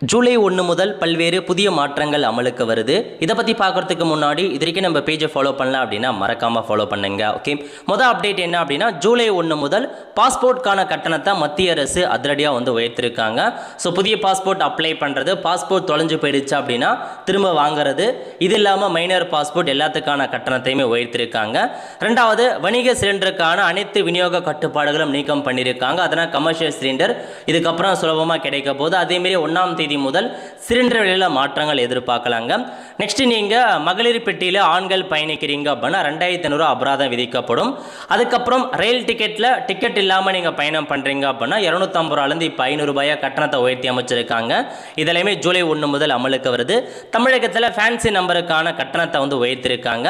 ஜூலை 1 முதல் பல்வேறு புதிய மாற்றங்கள் அமலுக்கு வருது. இதை பற்றி பார்க்குறதுக்கு முன்னாடி இது வரைக்கும் நம்ம பேஜை ஃபாலோ பண்ணலாம் அப்படின்னா மறக்காமல் ஃபாலோ பண்ணுங்க. ஓகே, மொதல் அப்டேட் என்ன அப்படின்னா ஜூலை 1 முதல் பாஸ்போர்ட்கான கட்டணத்தை மத்திய அரசு அதிரடியாக உயர்த்திருக்காங்க. ஸோ புதிய பாஸ்போர்ட் அப்ளை பண்ணுறது, பாஸ்போர்ட் தொலைஞ்சு போயிடுச்சு அப்படின்னா திரும்ப வாங்குறது, இது இல்லாமல் மைனர் பாஸ்போர்ட் எல்லாத்துக்கான கட்டணத்தையுமே உயர்த்திருக்காங்க. ரெண்டாவது, வணிக சிலிண்டருக்கான அனைத்து விநியோக கட்டுப்பாடுகளும் நீக்கம் பண்ணியிருக்காங்க. அதனால் கமர்ஷியல் சிலிண்டர் இதுக்கப்புறம் சுலபமாக கிடைக்க போகுது. அதேமாரி 1ஆம் தேதி முதல் சிலிண்டர் விலையில் மாற்றங்கள் எதிர்பார்க்கலாங்க. நெக்ஸ்ட், நீங்கள் மகளிர் பெட்டியில் ஆண்கள் பயணிக்கிறீங்க அப்படின்னா 2500 அபராதம் விதிக்கப்படும். அதுக்கப்புறம் ரயில் டிக்கெட் இல்லாமல் நீங்கள் பயணம் பண்ணுறீங்க அப்படின்னா 250 ரூபாயிலிருந்து இப்போ 500 ரூபாயை கட்டணத்தை உயர்த்தி அமைச்சிருக்காங்க. இதெல்லாமே ஜூலை 1 முதல் அமலுக்கு வருது. தமிழகத்தில் ஃபேன்சி நம்பருக்கான கட்டணத்தை உயர்த்திருக்காங்க.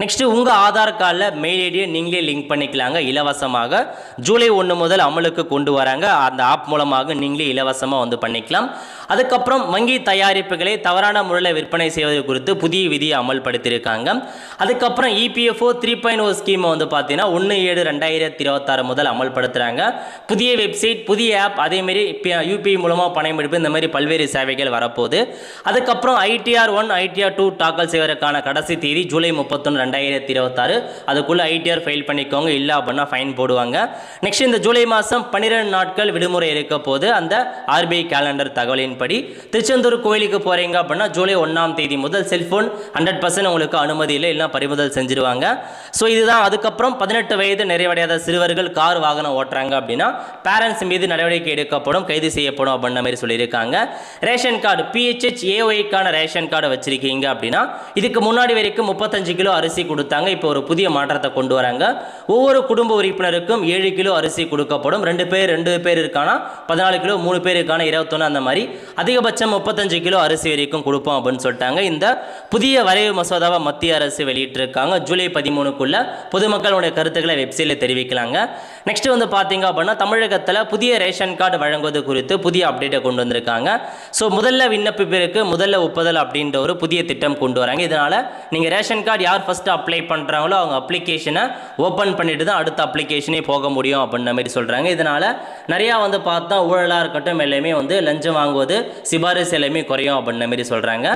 நெக்ஸ்ட், உங்கள் ஆதார் கார்டில் மெயில் ஐடியை நீங்களே லிங்க் பண்ணிக்கலாங்க இலவசமாக. ஜூலை 1 முதல் அமலுக்கு கொண்டு வராங்க. அந்த ஆப் மூலமாக நீங்களே இலவசமாக பண்ணிக்கலாம். அதுக்கப்புறம் வங்கி தயாரிப்புகளை தவறான முறையில் விற்பனை செய்வது குறித்து புதிய விதியை அமல்படுத்தியிருக்காங்க. அதுக்கப்புறம் இபிஎஃப்ஓ 3.0 ஸ்கீமை பார்த்தீங்கன்னா 1/7/2026 முதல் அமல்படுத்துகிறாங்க. புதிய வெப்சைட், புதிய ஆப், அதேமாரி யூபிஐ மூலமாக பணம் எடுப்பு, இந்த மாதிரி பல்வேறு சேவைகள் வரப்போகுது. அதுக்கப்புறம் ஐடிஆர் 1 ஐடிஆர் 2 தாக்கல் செய்வதற்கான கடைசி தேதி ஜூலை 31 2026. அதுக்குள்ளே ஐடிஆர் ஃபைல் பண்ணிக்கோங்க, இல்லை அப்படின்னா ஃபைன் போடுவாங்க. நெக்ஸ்ட், இந்த ஜூலை மாதம் 12 நாட்கள் விடுமுறை இருக்க போது. அந்த ஆர்பிஐ கேலண்டர் தகவலின்படி திருச்செந்தூர் கோயிலுக்கு போறீங்க அப்படின்னா ஜூலை 1ஆம் தேதி முதல் செல்போன் 100% உங்களுக்கு அனுமதி இல்லை, இல்லைனா பறிமுதல் செஞ்சிருவாங்க. ஸோ இதுதான். அதுக்கப்புறம் 18 வயது நிறைவடையாத சிறுவர்கள் கார் வாகனம் ஓட்டுறாங்க அப்படின்னா பேரண்ட்ஸ் மீது நடவடிக்கை எடுக்கப்படும், கைது செய்யப்படும் அப்படின்ற மாதிரி சொல்லியிருக்காங்க. ரேஷன் கார்டு PHHAOIக்கான ரேஷன் கார்டு வச்சிருக்கீங்க அப்படின்னா இதுக்கு முன்னாடி வரைக்கும் 35 கிலோ அரிசி கொடுத்தாங்க. இப்போ ஒரு புதிய மாற்றத்தை கொண்டு வராங்க. ஒவ்வொரு குடும்ப உறுப்பினருக்கும் 7 கிலோ அரிசி கொடுக்கப்படும். 2 பேர் இருக்கானா 14 கிலோ, 3 பேர் இருக்கானா 21, அந்த மாதிரி அதிகபட்சம் 35 கிலோ அரிசி வரைக்கும் கொடுப்போம் அப்படின்னு சொல்லிட்டாங்க. இந்த புதிய வரைவு மசோதாவை மத்திய அரசு வெளியிட்டிருக்காங்க. ஜூலை 13க்குள்ள பொதுமக்களுடைய கருத்துக்களை வெப்சைட்ல தெரிவிக்கலாங்க. நெக்ஸ்ட் பார்த்தீங்க அப்படின்னா தமிழகத்தில் புதிய ரேஷன் கார்டு வழங்குவது குறித்து புதிய அப்டேட்டை கொண்டு வந்திருக்காங்க. ஸோ முதல்ல விண்ணப்பிப்பிற்கு முதல்ல ஒப்புதல் அப்படின்ற ஒரு புதிய திட்டம் கொண்டு வராங்க. இதனால நீங்க ரேஷன் கார்டு யார் ஃபர்ஸ்ட் அப்ளை பண்றாங்களோ அவங்க அப்ளிகேஷனை ஓப்பன் பண்ணிட்டு தான் அடுத்த அப்ளிகேஷனே போக முடியும் அப்படின்ற மாதிரி சொல்றாங்க. இதனால நிறைய பார்த்தா ஊழலாக இருக்கட்டும், எல்லாமே லஞ்சம் வாங்குவது, சிபாரிசு எல்லாமே குறையும் அப்படின்ற மாதிரி சொல்றாங்க.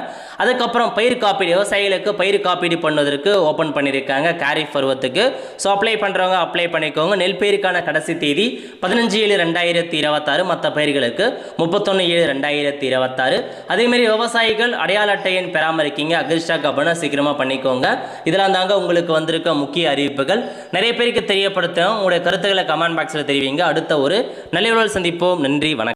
அதுக்கப்புறம் பயிர் காப்பீடு, விவசாயிகளுக்கு பயிர் காப்பீடு பண்ணுவதற்கு ஓப்பன் பண்ணியிருக்காங்க காரிஃப் பருவத்துக்கு. ஸோ அப்ளை பண்றவங்க அப்ளை பண்ணிக்கோங்க. நெல் பயிருக்கான கடைசி தேதி 15/7/2026, மற்ற பயிர்களுக்கு 31/7/2026. அதே மாதிரி விவசாயிகள் அடையாள அட்டை எண் பராமரிக்கீங்க அக்ரிஸ்டாக் அப்படின்னா சீக்கிரமா பண்ணிக்கோங்க. இதெல்லாம் தாங்க உங்களுக்கு வந்திருக்க முக்கிய அறிவிப்புகள். நிறைய பேருக்கு தெரியப்படுத்தும். உங்களுடைய கருத்துக்களை கமெண்ட் பாக்ஸில் தெரிவிங்க. அடுத்த ஒரு நல்ல சந்திப்போம். நன்றி, வணக்கம்.